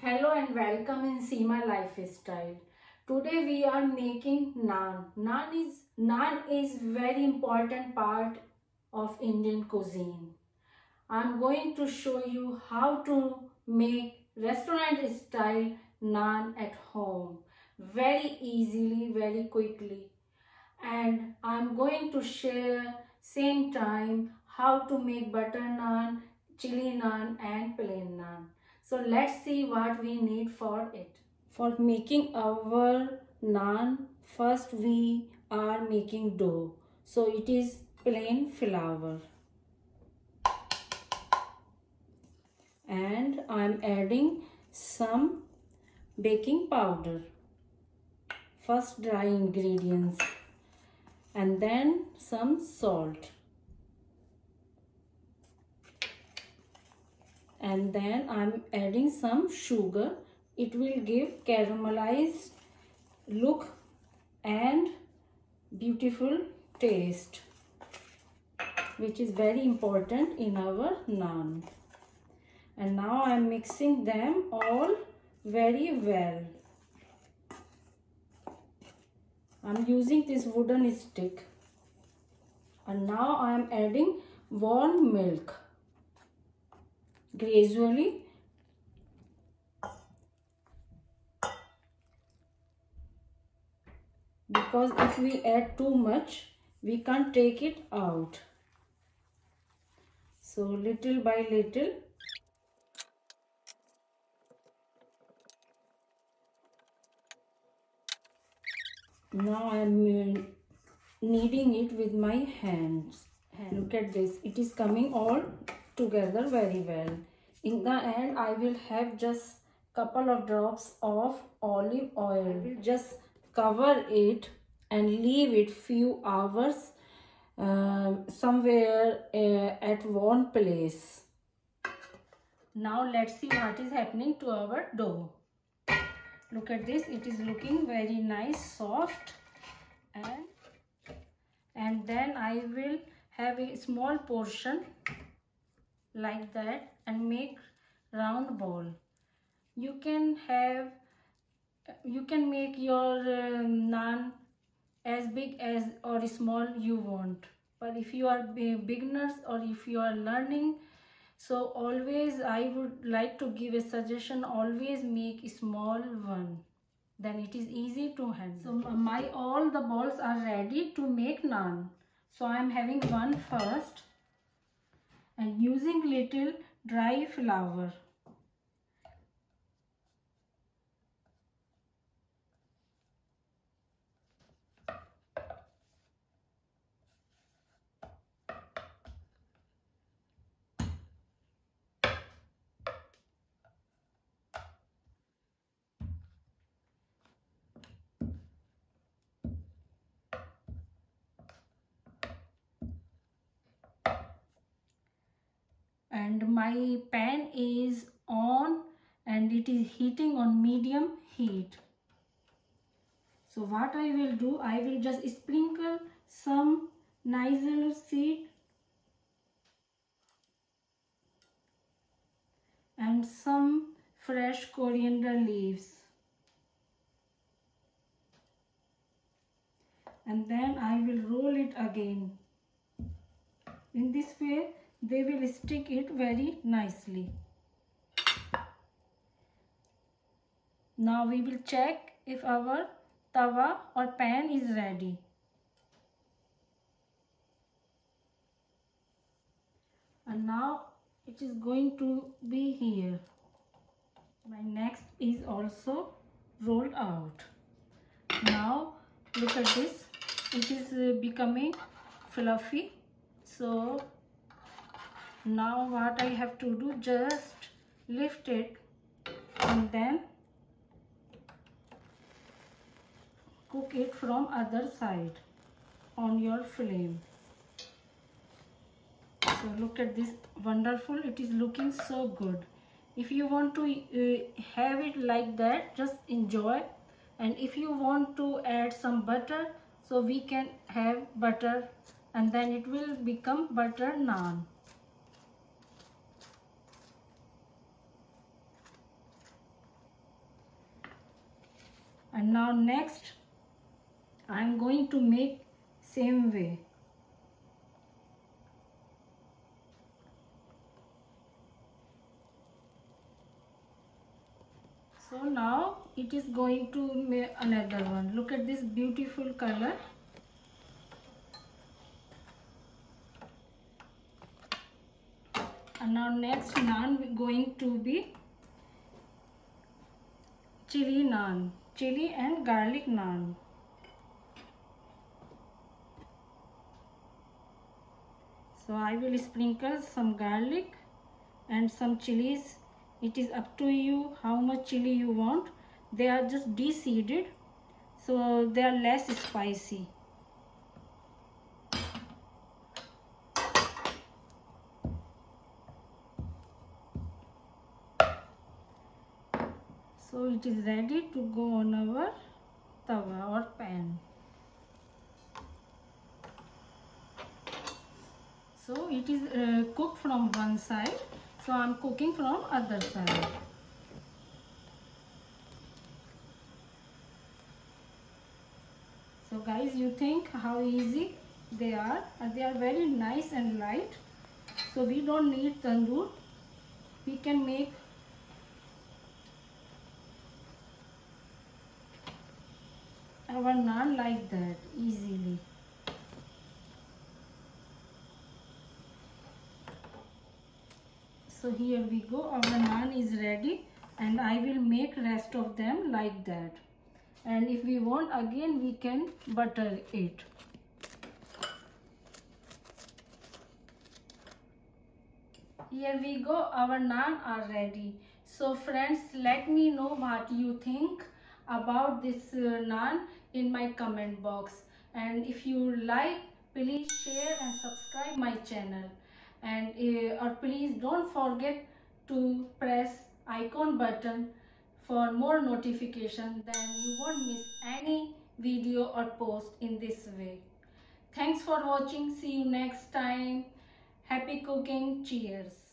Hello and welcome in Seema Lifestyle. Today we are making naan. Naan is very important part of Indian cuisine. I'm going to show you how to make restaurant style naan at home very easily, very quickly. And I'm going to share same time how to make butter naan, chili naan and plain naan. So let's see what we need for it. For making our naan, first we are making dough. So it is plain flour. And I'm adding some baking powder. First dry ingredients. And then some salt. And then I'm adding some sugar. It will give caramelized look and beautiful taste, which is very important in our naan. And now I'm mixing them all very well. I'm using this wooden stick. And now I'm adding warm milk gradually. Because if we add too much, we can't take it out. So little by little. Now I am kneading it with my hands. Look at this. It is coming all together very well. In the end, I will have just couple of drops of olive oil. I will just cover it and leave it few hours somewhere at one place. Now let's see what is happening to our dough. Look at this, it is looking very nice, soft, and then I will have a small portion like that and make round ball. You can make your naan as big as or small you want, but if you are beginners or if you are learning, so always I would like to give a suggestion, always make a small one, then it is easy to handle. So all the balls are ready to make naan. So I am having one first and using little dry flour. And my pan is on and it is heating on medium heat. So what I will do, I will just sprinkle some nigel seed and some fresh coriander leaves. And then I will roll it again. In this way, they will stick it very nicely. Now we will check if our tawa or pan is ready. And now it is going to be here. My next is also rolled out. Now look at this, it is becoming fluffy. So now what I have to do, just lift it and then cook it from other side on your flame. So look at this, wonderful, it is looking so good. If you want to have it like that, just enjoy. And if you want to add some butter, so we can have butter and then it will become butter naan. now next I am going to make same way. So now it is going to make another one. Look at this beautiful color. And now next naan going to be chili naan, chili and garlic naan. So I will sprinkle some garlic and some chilies. It is up to you how much chili you want. They are just de-seeded, so they are less spicy. So it is ready to go on our tawa or pan. So it is cooked from one side. So I am cooking from other side. So guys, you think how easy they are? They are very nice and light. So we don't need tandoor. We can make our naan like that easily. So here we go, our naan is ready, and I will make rest of them like that. And if we want again, we can butter it. Here we go, our naan are ready. So friends, let me know what you think about this naan in my comment box. And if you like, please share and subscribe my channel. And or please don't forget to press icon button for more notification, then you won't miss any video or post in this way. Thanks for watching. See you next time. Happy cooking. Cheers.